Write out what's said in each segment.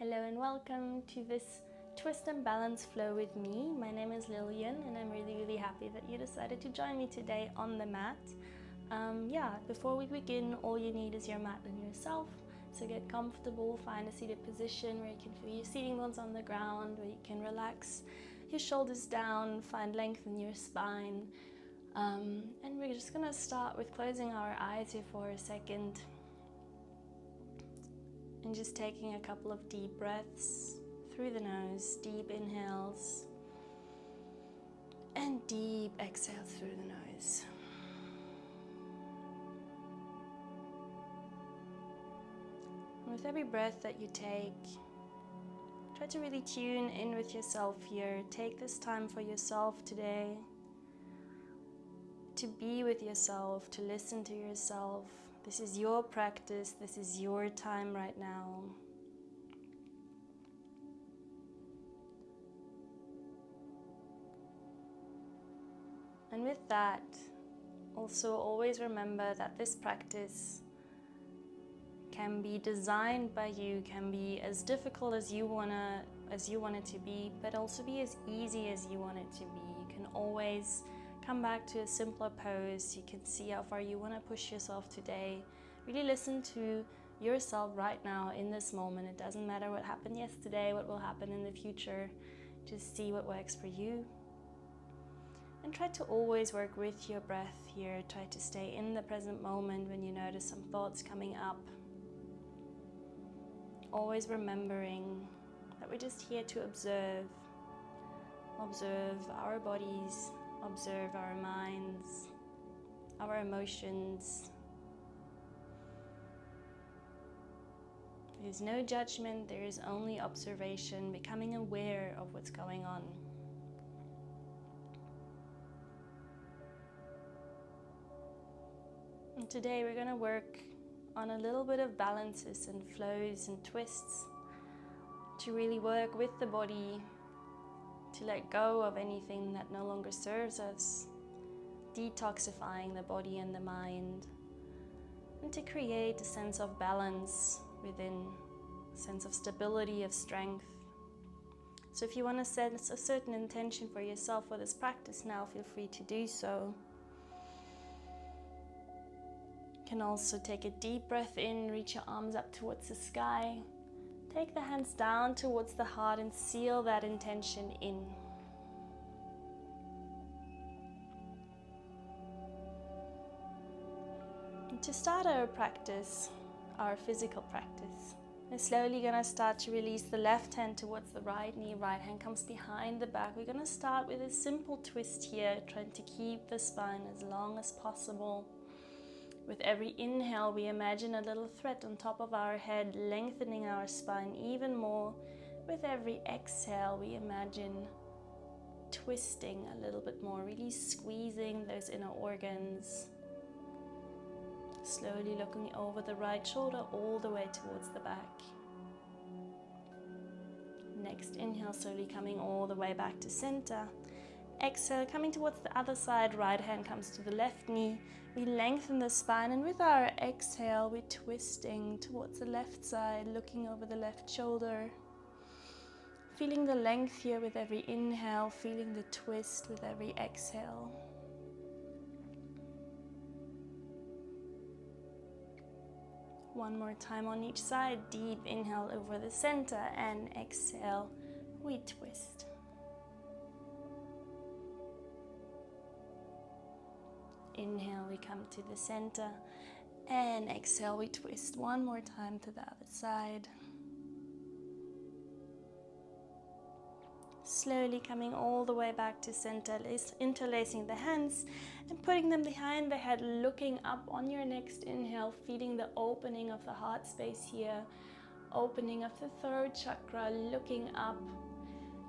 Hello and welcome to this twist and balance flow with me. My name is Lillian and I'm really happy that you decided to join me today on the mat. Before we begin, all you need is your mat and yourself. So get comfortable, find a seated position where you can feel your seating bones on the ground, where you can relax your shoulders down, find length in your spine. And we're just gonna start with closing our eyes here for a second. And just taking a couple of deep breaths through the nose, deep inhales and deep exhales through the nose. And with every breath that you take, try to really tune in with yourself here. Take this time for yourself today, to be with yourself, to listen to yourself. This is your practice, this is your time right now. And with that, also always remember that this practice can be designed by you, can be as difficult as you want it to be, but also be as easy as you want it to be. You can always come back to a simpler pose. You can see how far you want to push yourself today. Really listen to yourself right now in this moment. It doesn't matter what happened yesterday, what will happen in the future. Just see what works for you. And try to always work with your breath here. Try to stay in the present moment when you notice some thoughts coming up. Always remembering that we're just here to observe our bodies, observe our minds, our emotions. There is no judgment, there is only observation, becoming aware of what's going on. And today we're going to work on a little bit of balances and flows and twists to really work with the body, to let go of anything that no longer serves us, detoxifying the body and the mind, and to create a sense of balance within, a sense of stability, of strength. So if you want to set a certain intention for yourself for this practice now, feel free to do so. You can also take a deep breath in, reach your arms up towards the sky. Take the hands down towards the heart and seal that intention in. And to start our practice, our physical practice, we're slowly going to start to release the left hand towards the right knee. Right hand comes behind the back. We're going to start with a simple twist here, trying to keep the spine as long as possible. With every inhale, we imagine a little thread on top of our head, lengthening our spine even more. With every exhale, we imagine twisting a little bit more, really squeezing those inner organs. Slowly looking over the right shoulder all the way towards the back. Next inhale, slowly coming all the way back to center. Exhale, coming towards the other side, right hand comes to the left knee. We lengthen the spine, and with our exhale, we're twisting towards the left side, looking over the left shoulder. Feeling the length here with every inhale, feeling the twist with every exhale. One more time on each side, deep inhale over the center, and exhale, we twist. Inhale, we come to the center, and exhale, we twist one more time to the other side. Slowly coming all the way back to center, interlacing the hands and putting them behind the head, looking up on your next inhale, feeling the opening of the heart space here, opening of the third chakra, looking up,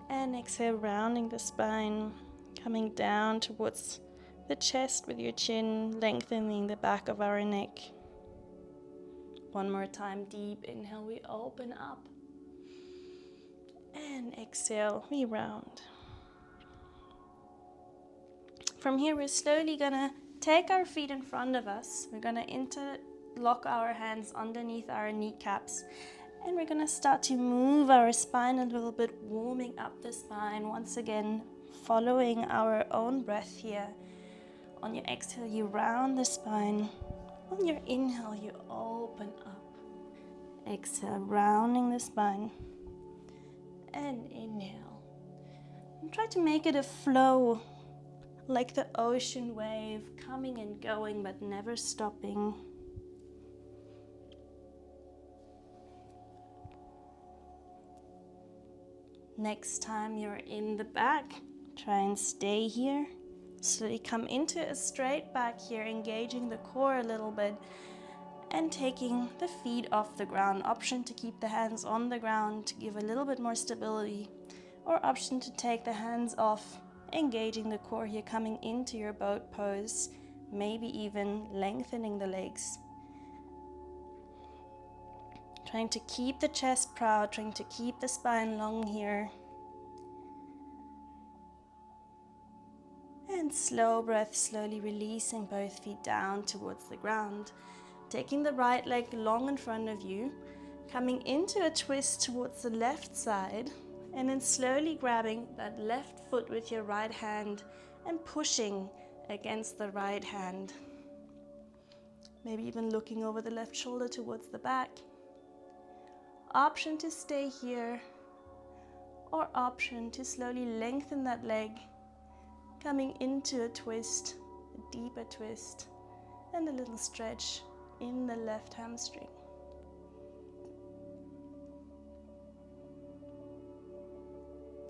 and exhale, rounding the spine, coming down towards the chest with your chin, lengthening the back of our neck. One more time, deep inhale, we open up. And exhale, we round. From here, we're slowly gonna take our feet in front of us. We're gonna interlock our hands underneath our kneecaps And we're gonna start to move our spine a little bit, warming up the spine. Once again, following our own breath here. On your exhale, you round the spine. On your inhale, you open up. Exhale, rounding the spine. And inhale. And try to make it a flow, like the ocean wave, coming and going, but never stopping. Next time you're in the back, try and stay here. Slowly come into a straight back here, engaging the core a little bit and taking the feet off the ground. Option to keep the hands on the ground to give a little bit more stability, or option to take the hands off, engaging the core here, coming into your boat pose, maybe even lengthening the legs. Trying to keep the chest proud, trying to keep the spine long here. And slow breath, slowly releasing both feet down towards the ground. Taking the right leg long in front of you, coming into a twist towards the left side, and then slowly grabbing that left foot with your right hand and pushing against the right hand. Maybe even looking over the left shoulder towards the back. Option to stay here, or option to slowly lengthen that leg, coming into a twist, a deeper twist, and a little stretch in the left hamstring.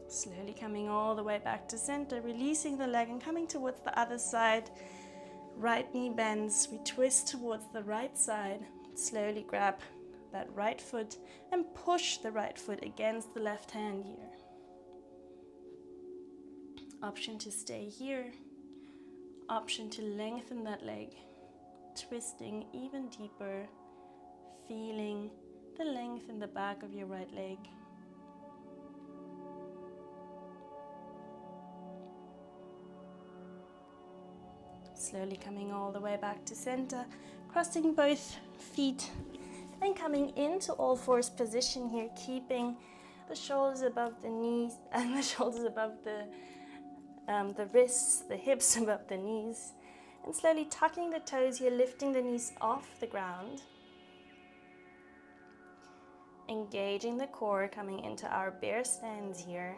Slowly coming all the way back to center, releasing the leg and coming towards the other side. Right knee bends, we twist towards the right side, slowly grab that right foot and push the right foot against the left hand here. Option to stay here, option to lengthen that leg, twisting even deeper, feeling the length in the back of your right leg. Slowly coming all the way back to center, crossing both feet and coming into all fours position here, keeping the shoulders above the knees and the shoulders above the wrists, the hips above the knees, and slowly tucking the toes here, lifting the knees off the ground, engaging the core, coming into our bear stands here,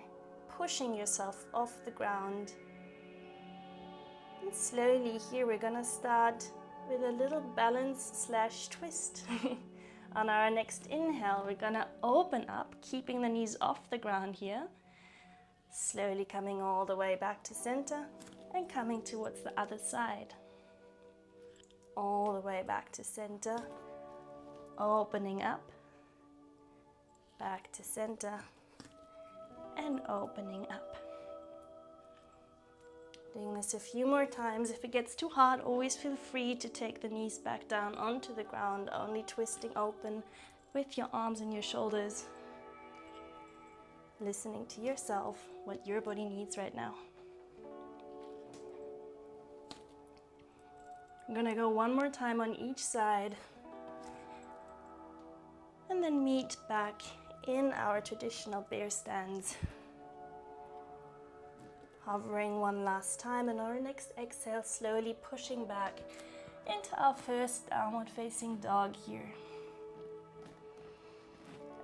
pushing yourself off the ground. And slowly here we're gonna start with a little balance / twist. On our next inhale, we're gonna open up, keeping the knees off the ground here. Slowly coming all the way back to center and coming towards the other side. All the way back to center, opening up, back to center, and opening up. Doing this a few more times. If it gets too hard, always feel free to take the knees back down onto the ground, only twisting open with your arms and your shoulders. Listening to yourself, what your body needs right now. I'm gonna go one more time on each side and then meet back in our traditional bear stands. Hovering one last time, and on our next exhale, slowly pushing back into our first downward facing dog here.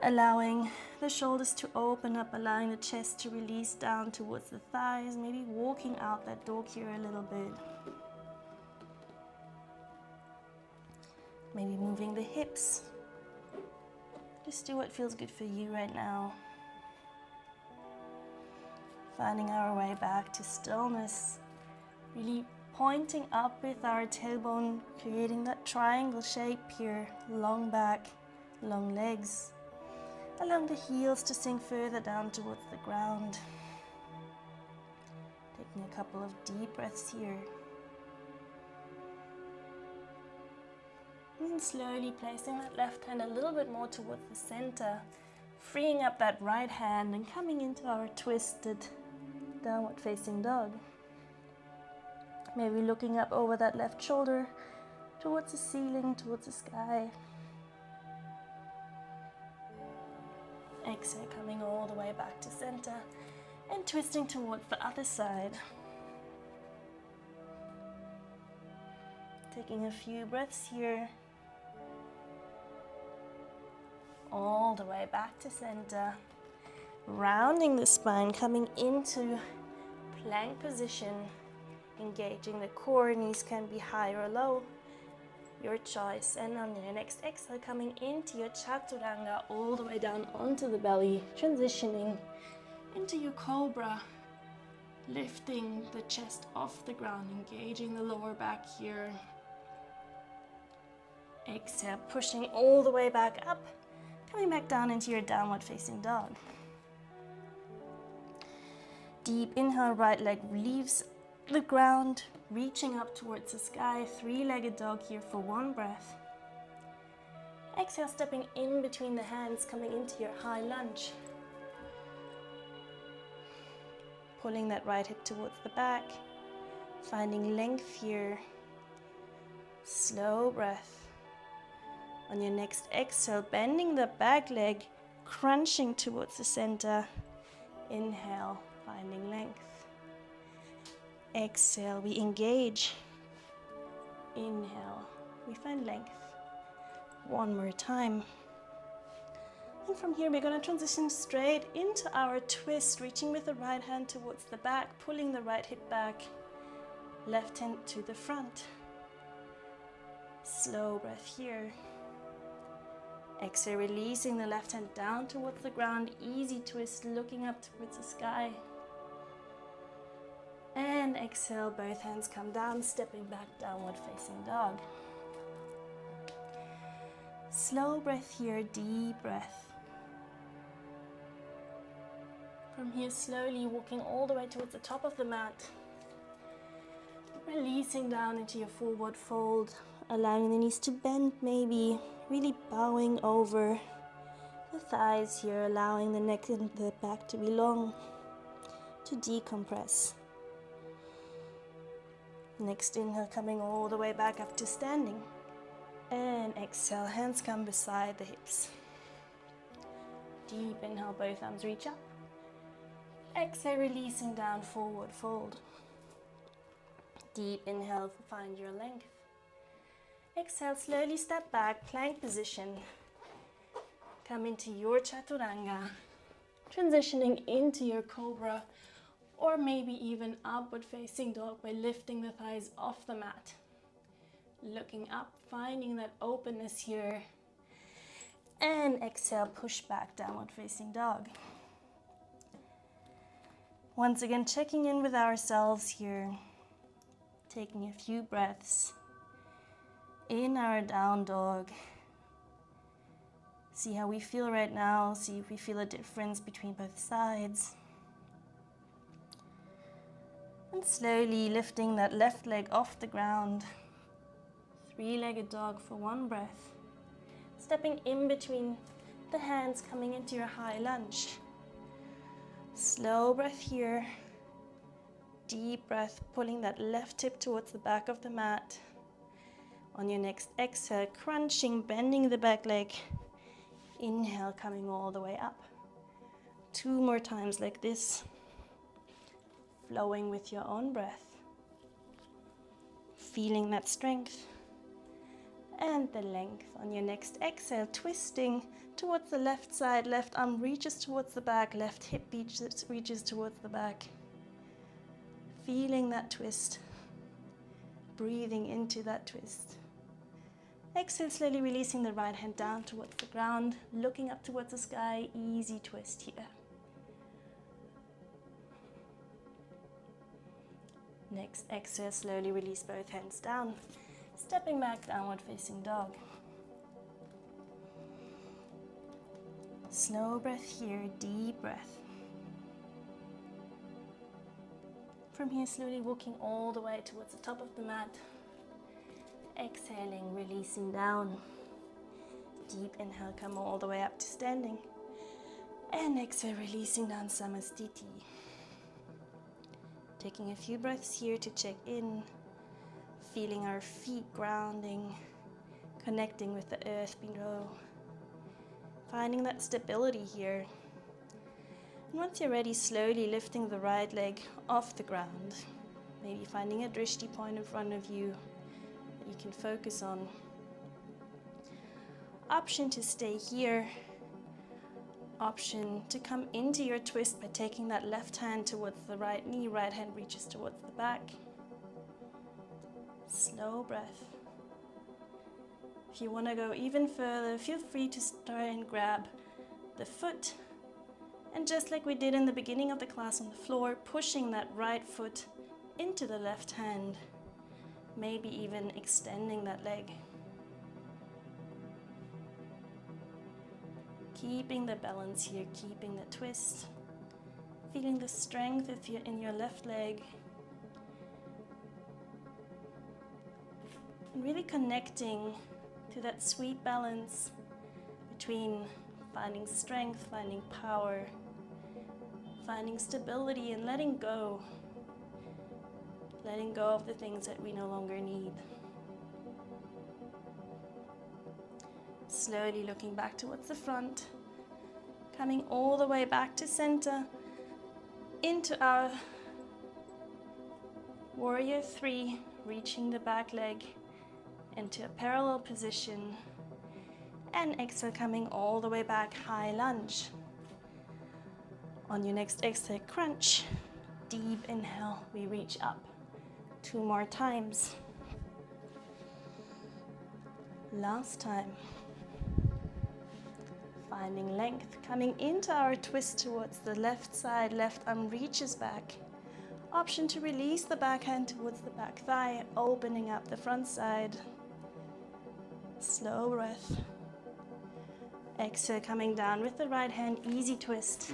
Allowing the shoulders to open up, allowing the chest to release down towards the thighs, maybe walking out that dog here a little bit. Maybe moving the hips. Just do what feels good for you right now. Finding our way back to stillness, really pointing up with our tailbone, creating that triangle shape here, long back, long legs, allowing the heels to sink further down towards the ground. Taking a couple of deep breaths here. And then slowly placing that left hand a little bit more towards the center, freeing up that right hand and coming into our twisted downward facing dog. Maybe looking up over that left shoulder towards the ceiling, towards the sky. Exhale, coming all the way back to center and twisting towards the other side. Taking a few breaths here. All the way back to center. Rounding the spine, coming into plank position. Engaging the core, knees can be high or low, your choice. And on your next exhale, coming into your chaturanga, all the way down onto the belly, transitioning into your cobra, lifting the chest off the ground, engaging the lower back here. Exhale, pushing all the way back up, coming back down into your downward facing dog. Deep inhale, right leg leaves the ground, reaching up towards the sky, three-legged dog here for one breath. Exhale, stepping in between the hands, coming into your high lunge. Pulling that right hip towards the back, finding length here. Slow breath. On your next exhale, bending the back leg, crunching towards the center. Inhale, finding length. Exhale, we engage. Inhale, we find length. One more time. And from here, we're going to transition straight into our twist, reaching with the right hand towards the back, pulling the right hip back, left hand to the front. Slow breath here. Exhale, releasing the left hand down towards the ground, easy twist, looking up towards the sky. And exhale, both hands come down, stepping back, downward facing dog. Slow breath here, deep breath. From here, slowly walking all the way towards the top of the mat. Releasing down into your forward fold, allowing the knees to bend maybe, really bowing over the thighs here, allowing the neck and the back to be long, to decompress. Next inhale, coming all the way back up to standing. And exhale, hands come beside the hips. Deep inhale, both arms reach up. Exhale, releasing down, forward fold. Deep inhale, find your length. Exhale, slowly step back, plank position. Come into your chaturanga, transitioning into your cobra, or maybe even upward facing dog by lifting the thighs off the mat. Looking up, finding that openness here. And exhale, push back, downward facing dog. Once again, checking in with ourselves here. Taking a few breaths in our down dog. See how we feel right now. See if we feel a difference between both sides. And slowly lifting that left leg off the ground. Three-legged dog for one breath. Stepping in between the hands, coming into your high lunge. Slow breath here. Deep breath, pulling that left hip towards the back of the mat. On your next exhale, crunching, bending the back leg. Inhale, coming all the way up. 2 more times like this. Flowing with your own breath. Feeling that strength. And the length. On your next exhale, twisting towards the left side. Left arm reaches towards the back. Left hip reaches towards the back. Feeling that twist. Breathing into that twist. Exhale, slowly releasing the right hand down towards the ground. Looking up towards the sky. Easy twist here. Next exhale, slowly release both hands down. Stepping back, downward facing dog. Slow breath here, deep breath. From here, slowly walking all the way towards the top of the mat. Exhaling, releasing down. Deep inhale, come all the way up to standing. And exhale, releasing down, Samastiti. Taking a few breaths here to check in. Feeling our feet grounding. Connecting with the earth below. finding that stability here. And once you're ready, slowly lifting the right leg off the ground. Maybe finding a drishti point in front of you that you can focus on. Option to stay here. Option to come into your twist by taking that left hand towards the right knee, right hand reaches towards the back. Slow breath. If you want to go even further, feel free to try and grab the foot. And just like we did in the beginning of the class on the floor, pushing that right foot into the left hand, maybe even extending that leg. Keeping the balance here, keeping the twist, feeling the strength if you're in your left leg, and really connecting to that sweet balance between finding strength, finding power, finding stability, and letting go of the things that we no longer need. Slowly looking back towards the front, coming all the way back to center, into our warrior 3, reaching the back leg into a parallel position, and exhale, coming all the way back, high lunge. On your next exhale, crunch, deep inhale, we reach up. 2 more times. Last time. Finding length, coming into our twist towards the left side, left arm reaches back. Option to release the back hand towards the back thigh, opening up the front side. Slow breath. Exhale, coming down with the right hand, easy twist.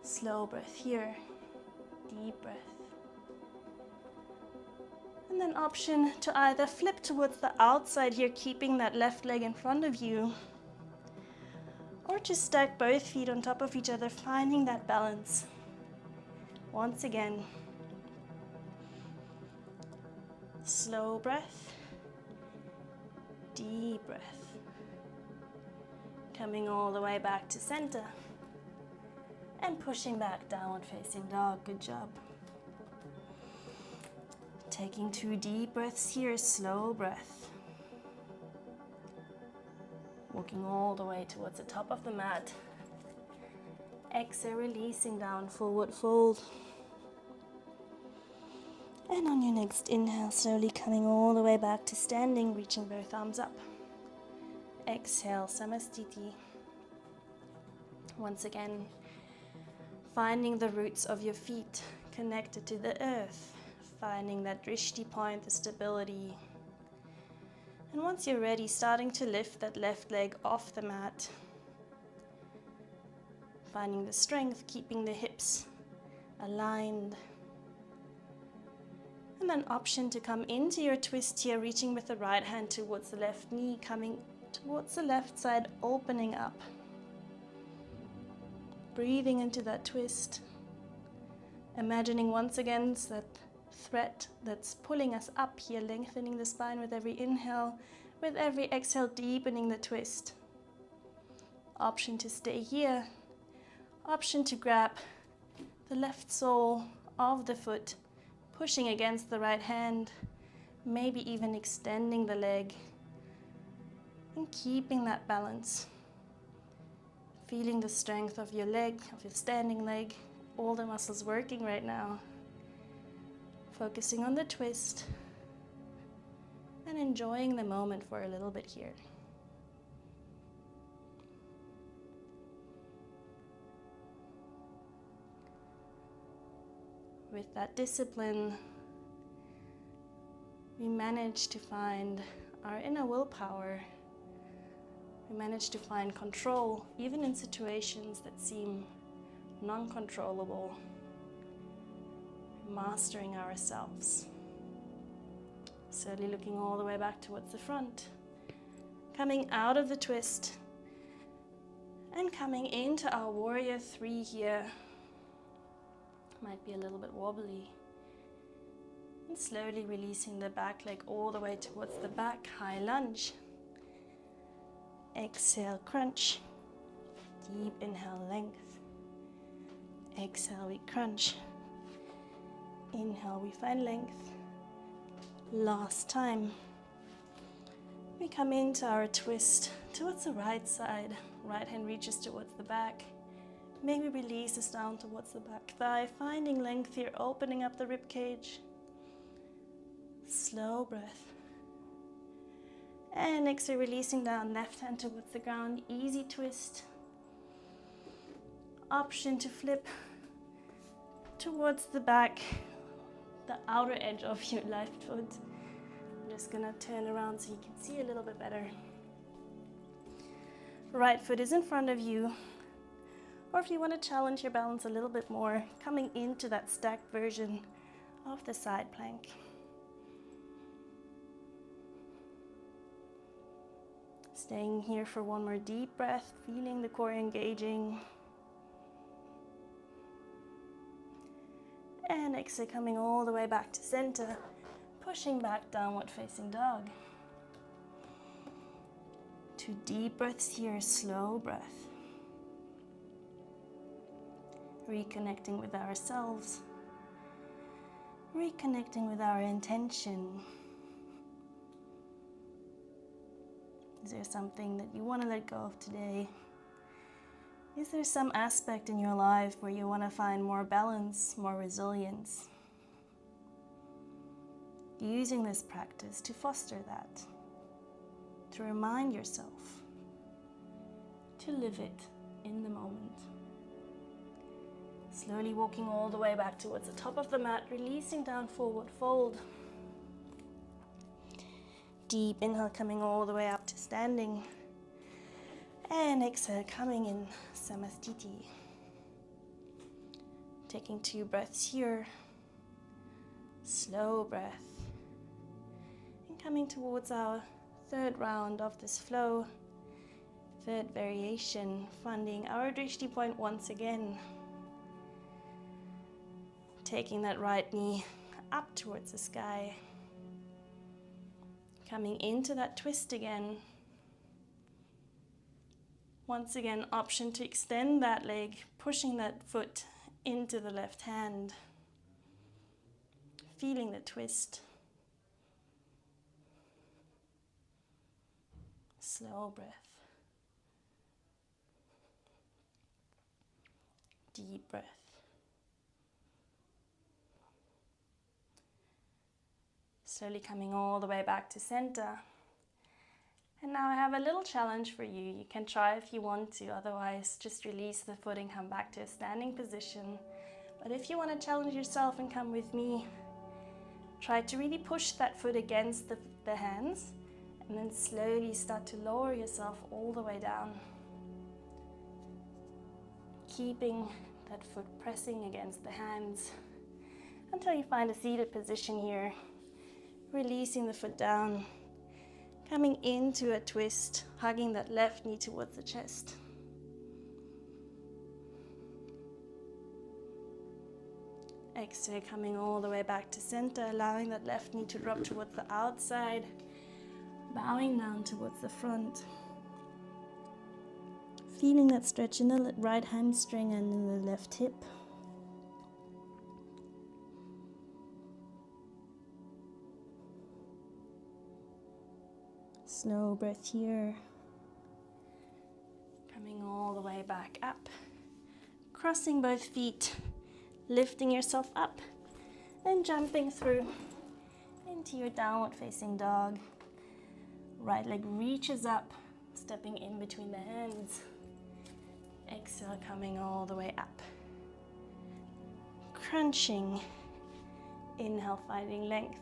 Slow breath here, deep breath. And then option to either flip towards the outside here, keeping that left leg in front of you, or to stack both feet on top of each other, finding that balance. Once again, slow breath, deep breath, coming all the way back to center, and pushing back, downward facing dog. Good job. Taking 2 deep breaths here, slow breath. Walking all the way towards the top of the mat. Exhale, releasing down, forward fold. And on your next inhale, slowly coming all the way back to standing, reaching both arms up. Exhale, Samastiti. Once again, finding the roots of your feet connected to the earth, finding that drishti point, the stability. And once you're ready, starting to lift that left leg off the mat, finding the strength, keeping the hips aligned. And then option to come into your twist here, reaching with the right hand towards the left knee, coming towards the left side, opening up. Breathing into that twist. Imagining once again that thread that's pulling us up here, lengthening the spine with every inhale, with every exhale, deepening the twist. Option to stay here. Option to grab the left sole of the foot, pushing against the right hand, maybe even extending the leg, and keeping that balance. Feeling the strength of your leg, of your standing leg, all the muscles working right now. Focusing on the twist and enjoying the moment for a little bit here. With that discipline, we manage to find our inner willpower. We manage to find control, even in situations that seem non-controllable. Mastering ourselves. Slowly looking all the way back towards the front. Coming out of the twist and coming into our warrior 3 here. Might be a little bit wobbly. And slowly releasing the back leg all the way towards the back, high lunge. Exhale, crunch. Deep inhale, length. Exhale, we crunch. Inhale, we find length. Last time. We come into our twist towards the right side. Right hand reaches towards the back. Maybe releases down towards the back thigh, finding length here, opening up the rib cage. Slow breath. And exhale, releasing down, left hand towards the ground, easy twist. Option to flip towards the back, the outer edge of your left foot. I'm just gonna turn around so you can see a little bit better. Right foot is in front of you. Or if you want to challenge your balance a little bit more, coming into that stacked version of the side plank. Staying here for one more deep breath, feeling the core engaging. And exhale, coming all the way back to center, pushing back, downward facing dog. 2 deep breaths here, slow breath. Reconnecting with ourselves, reconnecting with our intention. Is there something that you want to let go of today? Is there some aspect in your life where you want to find more balance, more resilience? Using this practice to foster that, to remind yourself, to live it in the moment. Slowly walking all the way back towards the top of the mat, releasing down, forward fold. Deep inhale, coming all the way up to standing. And exhale, coming in Samastiti. Taking 2 breaths here. Slow breath. And coming towards our 3rd round of this flow. 3rd variation, finding our drishti point once again. Taking that right knee up towards the sky. Coming into that twist again. Once again, option to extend that leg, pushing that foot into the left hand. Feeling the twist. Slow breath. Deep breath. Slowly coming all the way back to center. And now I have a little challenge for you. You can try if you want to, otherwise just release the foot and come back to a standing position. But if you want to challenge yourself and come with me, try to really push that foot against the hands and then slowly start to lower yourself all the way down. Keeping that foot pressing against the hands until you find a seated position here. Releasing the foot down, coming into a twist, hugging that left knee towards the chest. Exhale, coming all the way back to center, allowing that left knee to drop towards the outside, bowing down towards the front. Feeling that stretch in the right hamstring and in the left hip. Slow breath here. Coming all the way back up. Crossing both feet. Lifting yourself up. And jumping through into your downward facing dog. Right leg reaches up. Stepping in between the hands. Exhale, coming all the way up. Crunching. Inhale, finding length.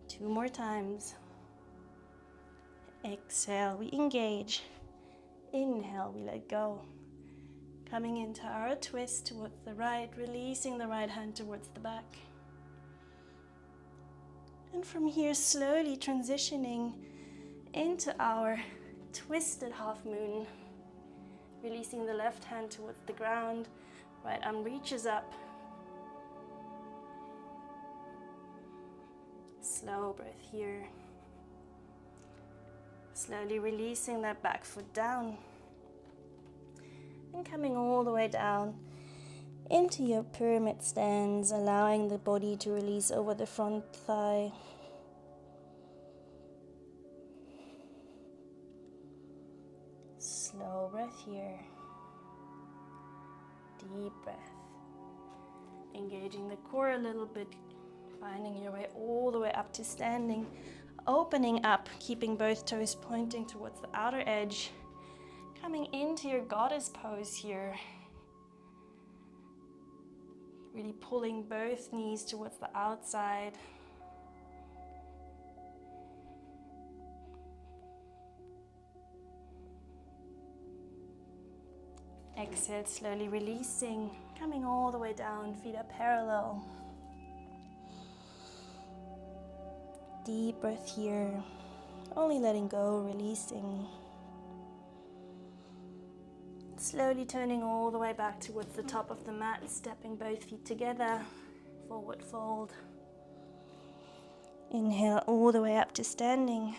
2 more times. Exhale, we engage. Inhale, we let go. Coming into our twist towards the right, releasing the right hand towards the back. And from here, slowly transitioning into our twisted half moon. Releasing the left hand towards the ground. Right arm reaches up. Slow breath here. Slowly releasing that back foot down and coming all the way down into your pyramid stance, allowing the body to release over the front thigh. Slow breath here. Deep breath. Engaging the core a little bit, finding your way all the way up to standing, opening up, keeping both toes pointing towards the outer edge, coming into your goddess pose here. Really pulling both knees towards the outside. Exhale, slowly releasing, coming all the way down, feet are parallel. Deep breath here, only letting go, releasing. Slowly turning all the way back towards the top of the mat, stepping both feet together, forward fold. Inhale all the way up to standing,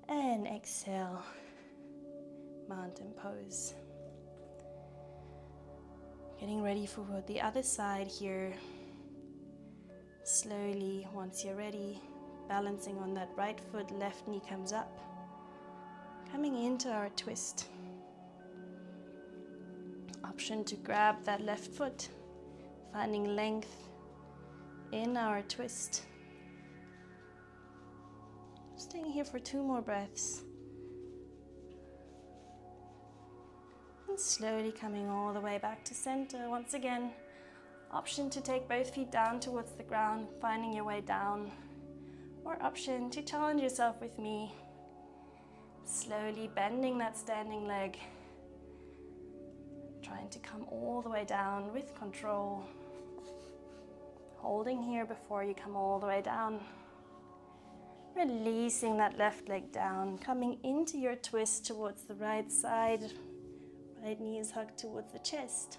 and exhale, mountain pose. Getting ready for the other side here. Slowly, once you're ready, balancing on that right foot, left knee comes up. Coming into our twist. Option to grab that left foot, finding length in our twist. Staying here for 2 more breaths. And slowly coming all the way back to center. Once again, option to take both feet down towards the ground, finding your way down. Or option to challenge yourself with me. Slowly bending that standing leg. Trying to come all the way down with control. Holding here before you come all the way down. Releasing that left leg down, coming into your twist towards the right side. Right knee is hugged towards the chest.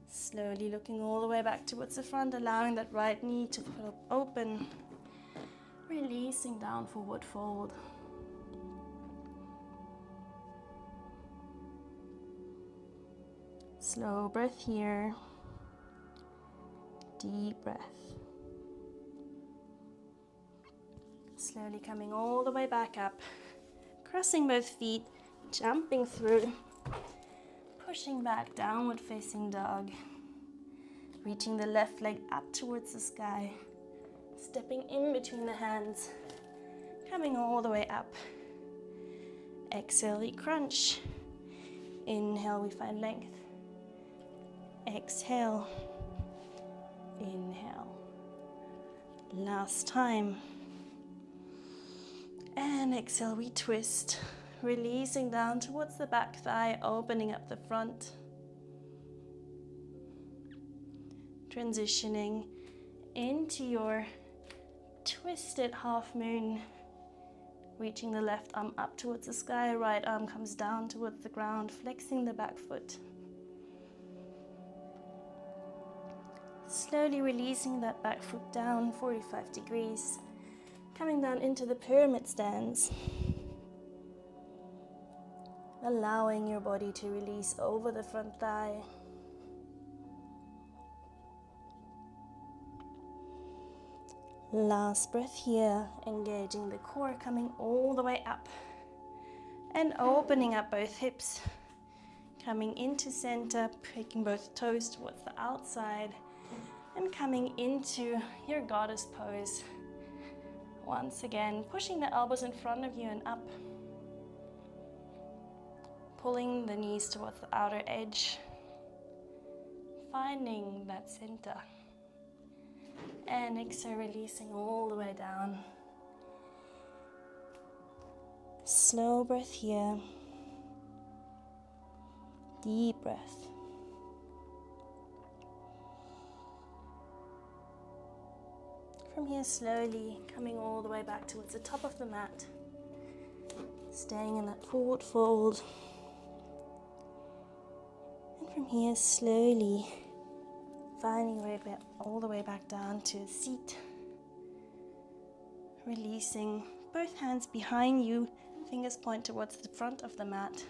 Slowly looking all the way back towards the front, allowing that right knee to pull up open. Releasing down, forward fold. Slow breath here. Deep breath. Slowly coming all the way back up, crossing both feet, jumping through, pushing back, downward facing dog, reaching the left leg up towards the sky, stepping in between the hands, coming all the way up. Exhale, we crunch. Inhale, we find length. Exhale, inhale. Last time. And exhale, we twist, releasing down towards the back thigh, opening up the front. Transitioning into your twisted half moon, reaching the left arm up towards the sky, right arm comes down towards the ground, flexing the back foot. Slowly releasing that back foot down, 45 degrees. Coming down into the pyramid stance. Allowing your body to release over the front thigh. Last breath here, engaging the core, coming all the way up. And opening up both hips. Coming into center, taking both toes towards the outside. And coming into your goddess pose. Once again, pushing the elbows in front of you and up. Pulling the knees towards the outer edge. Finding that center. And exhale, releasing all the way down. Slow breath here. Deep breath. From here, slowly coming all the way back towards the top of the mat. Staying in that forward fold. And from here, slowly finding your way all the way back down to a seat. Releasing both hands behind you, fingers point towards the front of the mat.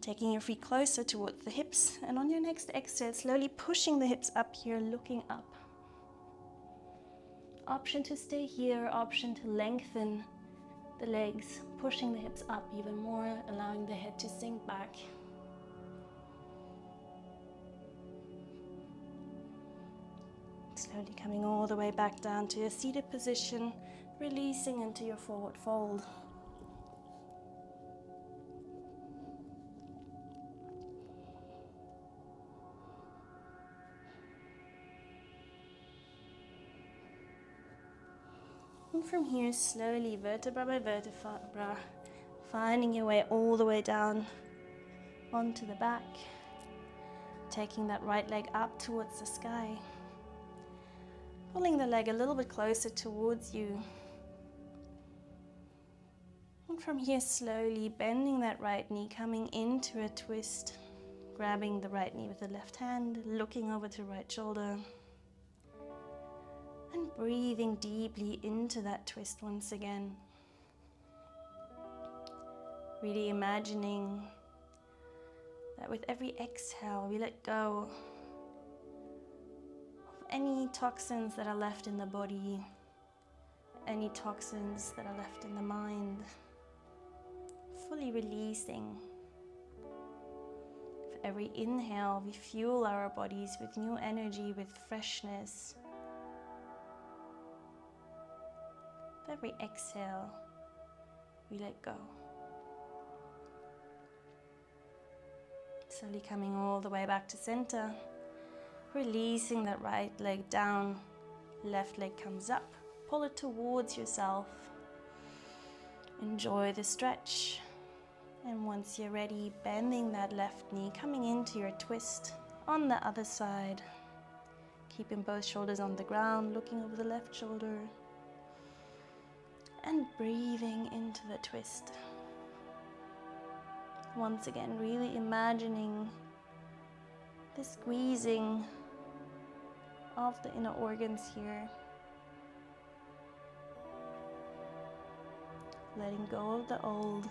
Taking your feet closer towards the hips, and on your next exhale, slowly pushing the hips up here, looking up. Option to stay here, option to lengthen the legs, pushing the hips up even more, allowing the head to sink back. Slowly coming all the way back down to a seated position, releasing into your forward fold. And from here, slowly, vertebra by vertebra, finding your way all the way down onto the back, taking that right leg up towards the sky, pulling the leg a little bit closer towards you. And from here, slowly bending that right knee, coming into a twist, grabbing the right knee with the left hand, looking over to right shoulder, and breathing deeply into that twist once again. Really imagining that with every exhale, we let go of any toxins that are left in the body, any toxins that are left in the mind, fully releasing. For every inhale, we fuel our bodies with new energy, with freshness. For every exhale, we let go. Slowly coming all the way back to center, releasing that right leg down, left leg comes up, pull it towards yourself. Enjoy the stretch, and once you're ready, bending that left knee, coming into your twist on the other side, keeping both shoulders on the ground, looking over the left shoulder, and breathing into the twist. Once again, really imagining the squeezing of the inner organs here. Letting go of the old,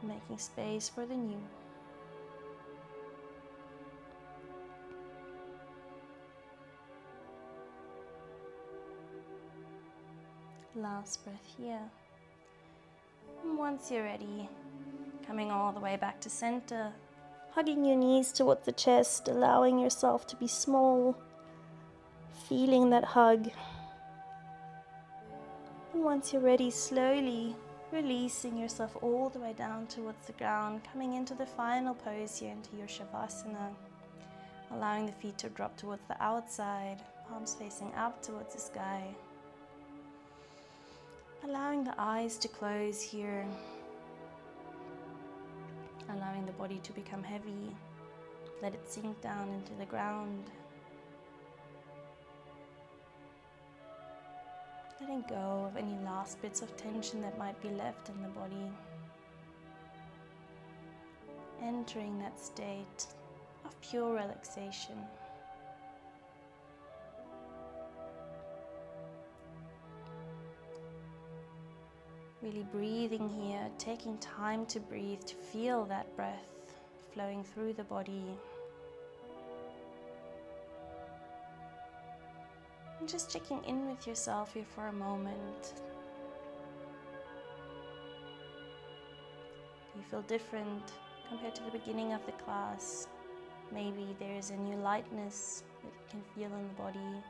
making space for the new. Last breath here. And once you're ready, coming all the way back to center, hugging your knees towards the chest, allowing yourself to be small, feeling that hug. And once you're ready, slowly releasing yourself all the way down towards the ground, coming into the final pose here, into your Shavasana, allowing the feet to drop towards the outside, palms facing up towards the sky. Allowing the eyes to close here, allowing the body to become heavy, let it sink down into the ground. Letting go of any last bits of tension that might be left in the body. Entering that state of pure relaxation. Really breathing here, taking time to breathe, to feel that breath flowing through the body. And just checking in with yourself here for a moment. Do you feel different compared to the beginning of the class? Maybe there is a new lightness that you can feel in the body,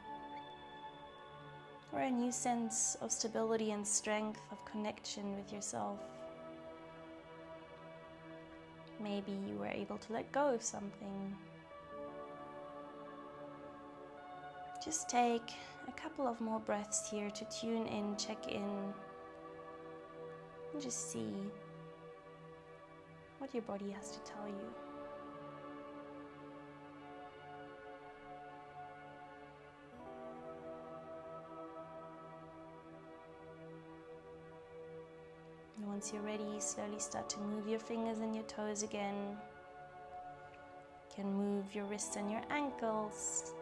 or a new sense of stability and strength, of connection with yourself. Maybe you were able to let go of something. Just take a couple of more breaths here to tune in, check in, and just see what your body has to tell you. And once you're ready, slowly start to move your fingers and your toes again. can move your wrists and your ankles.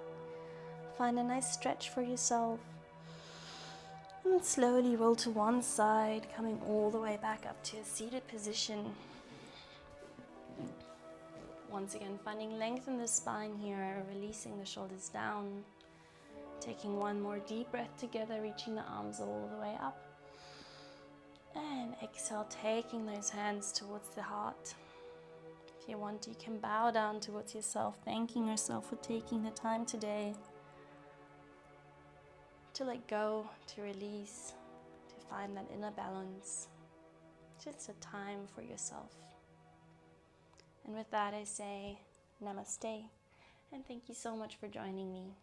Find a nice stretch for yourself. And slowly roll to one side, coming all the way back up to a seated position. Once again, finding length in the spine here, releasing the shoulders down. Taking one more deep breath together, reaching the arms all the way up. And exhale, taking those hands towards the heart. If you want, you can bow down towards yourself, thanking yourself for taking the time today to let go, to release, to find that inner balance. Just a time for yourself. And with that, I say namaste, and thank you so much for joining me.